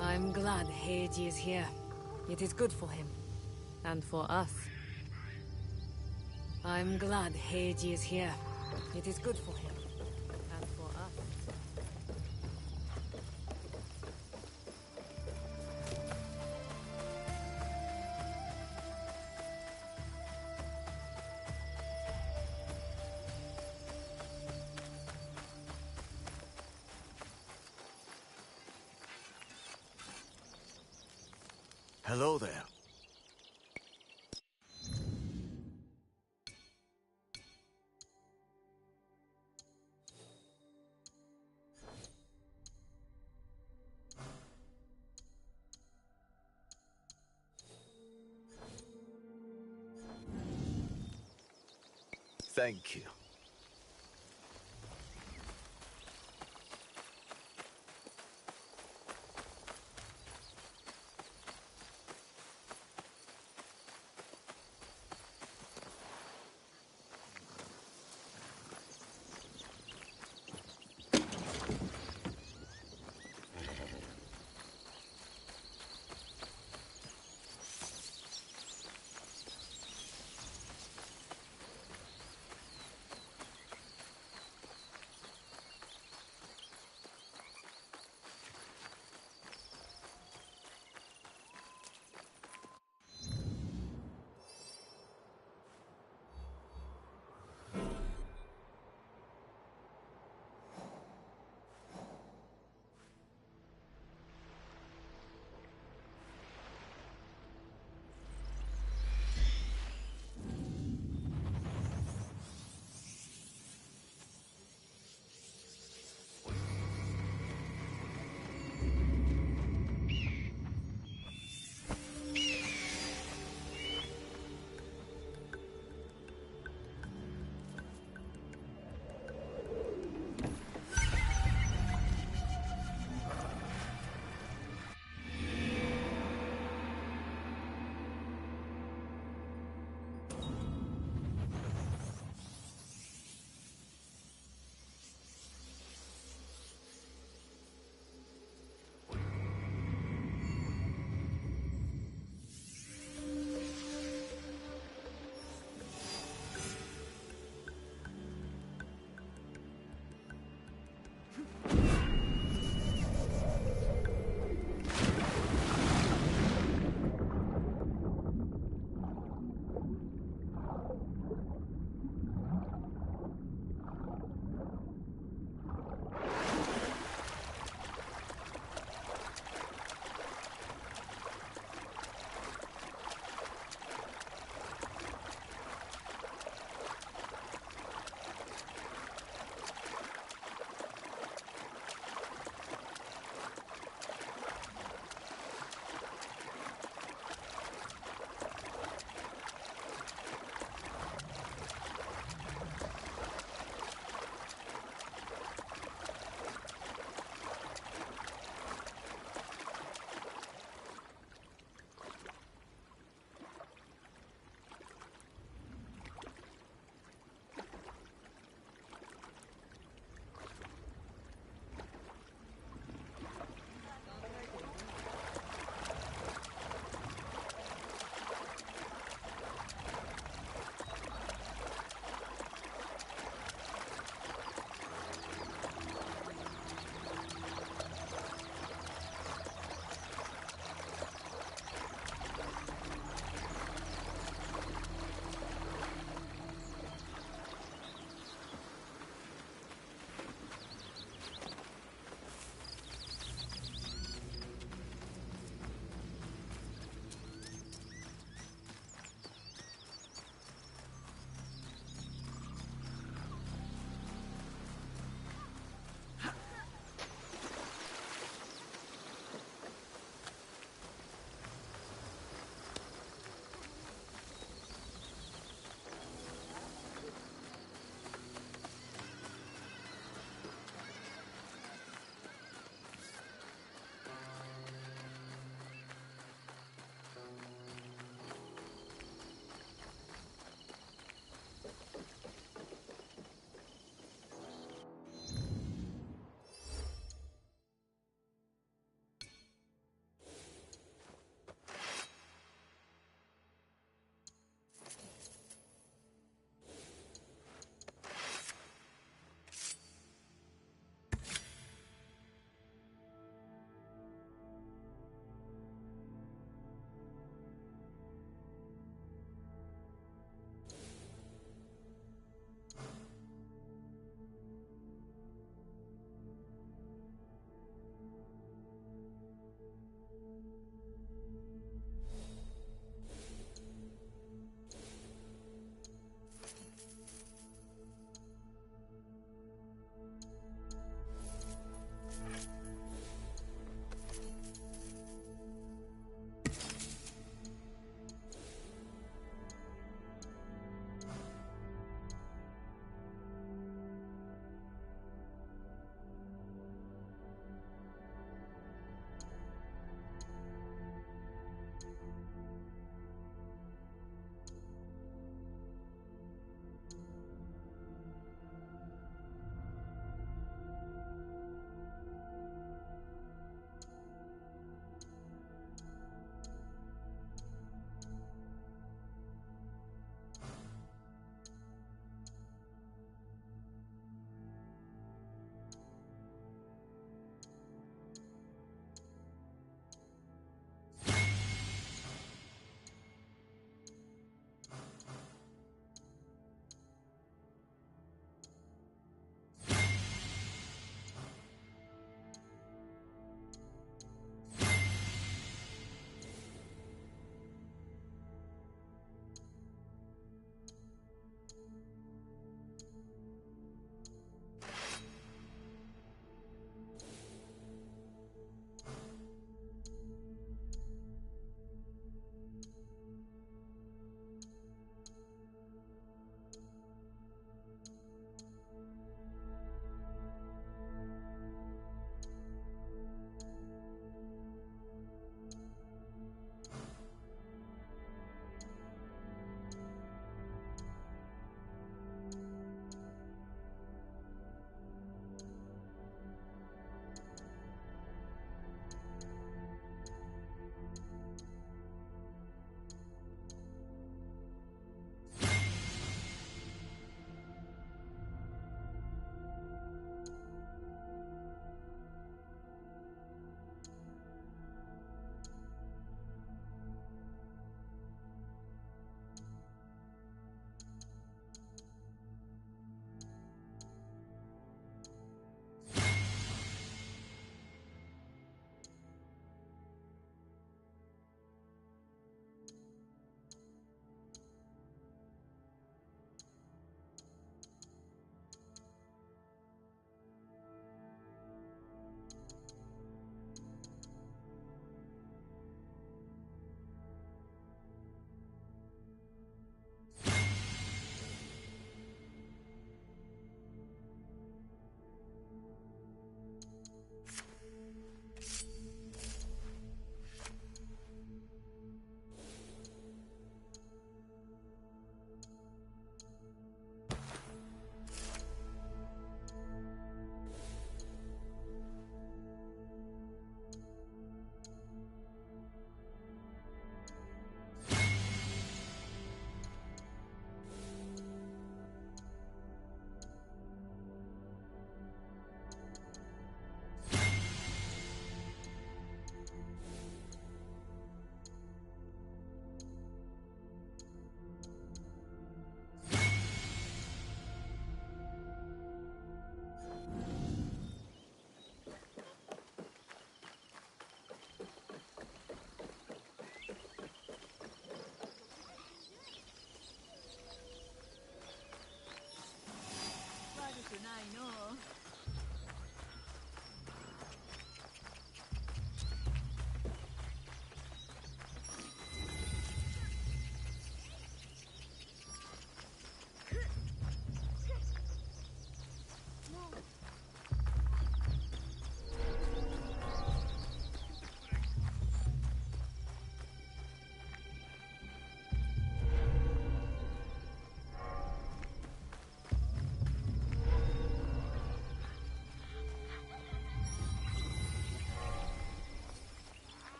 I'm glad Heiji is here. It is good for him. And for us. I'm glad Heiji is here. It is good for him. And for us. Hello there. Thank you.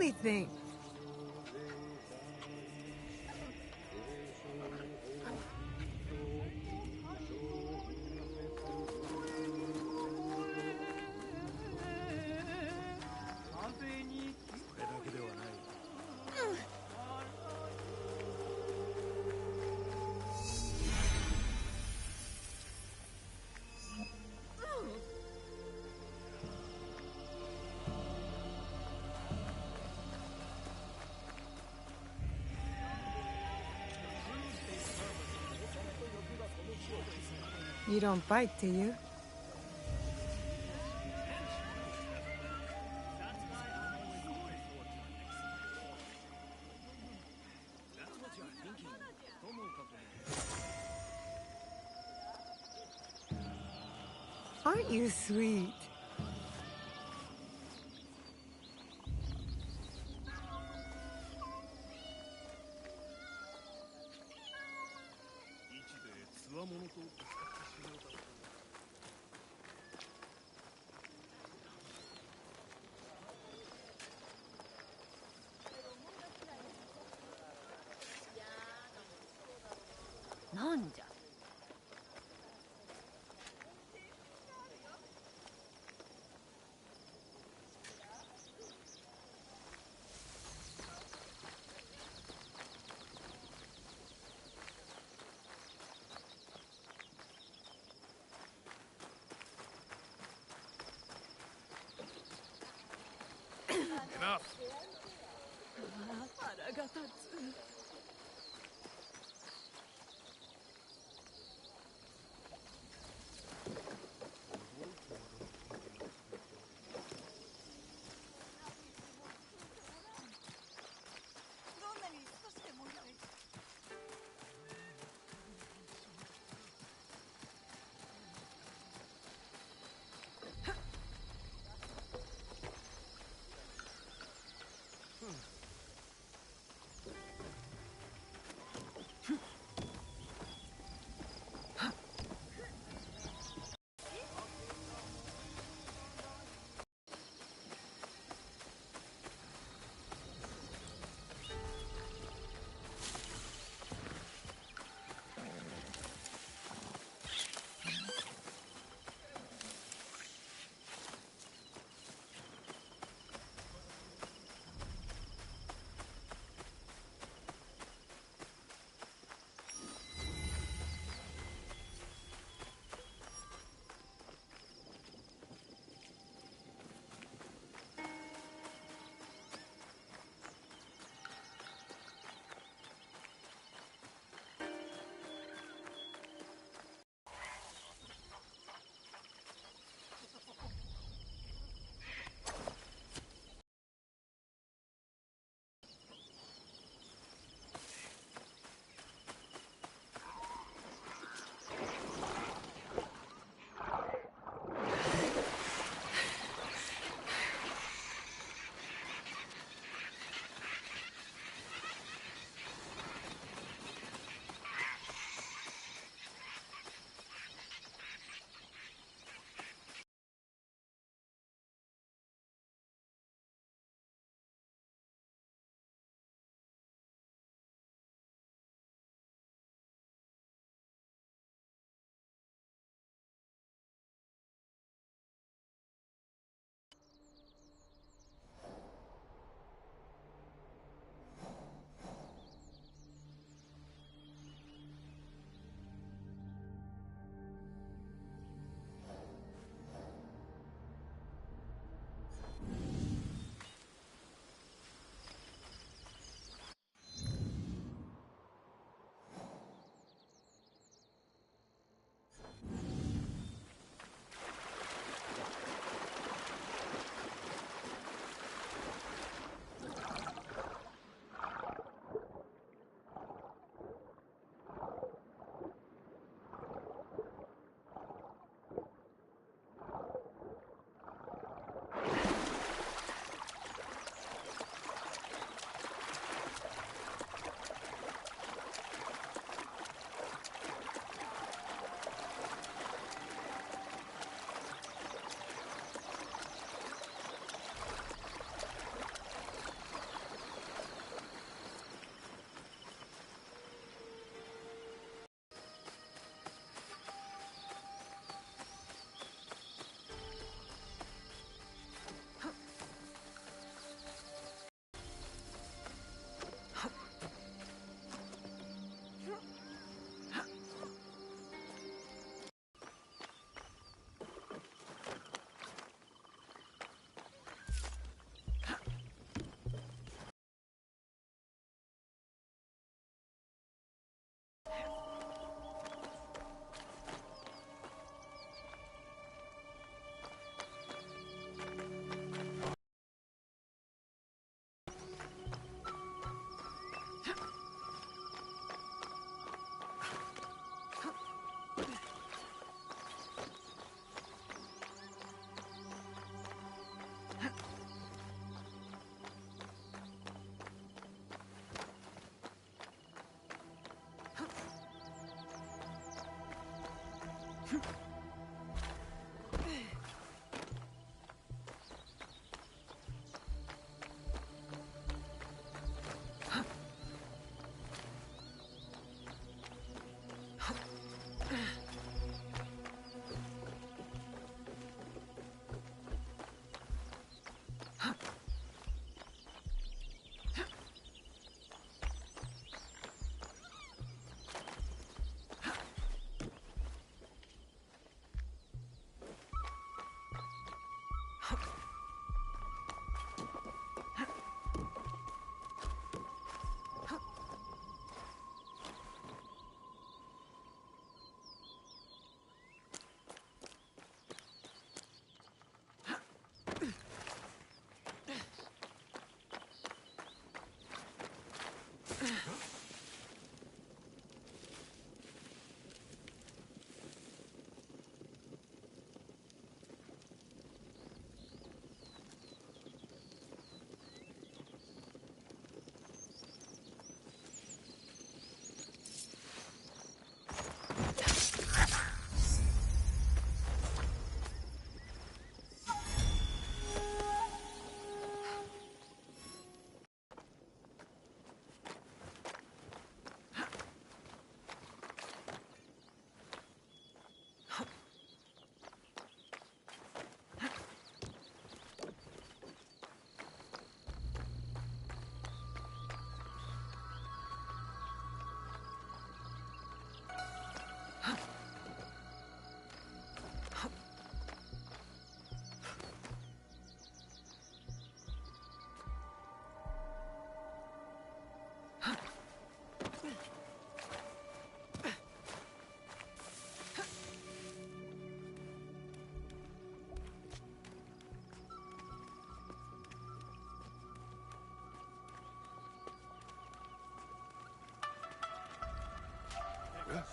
only thing. You don't bite, do you? Aren't you sweet? Enough.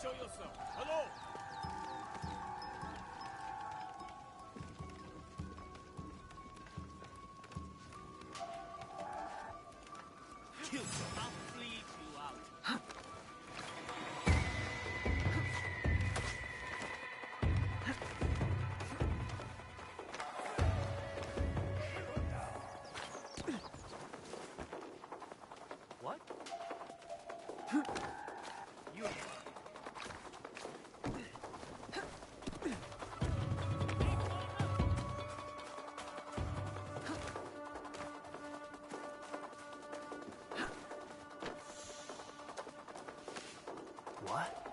Show yourself. Hello. Kill some. I'll bleed you out. What? You. What?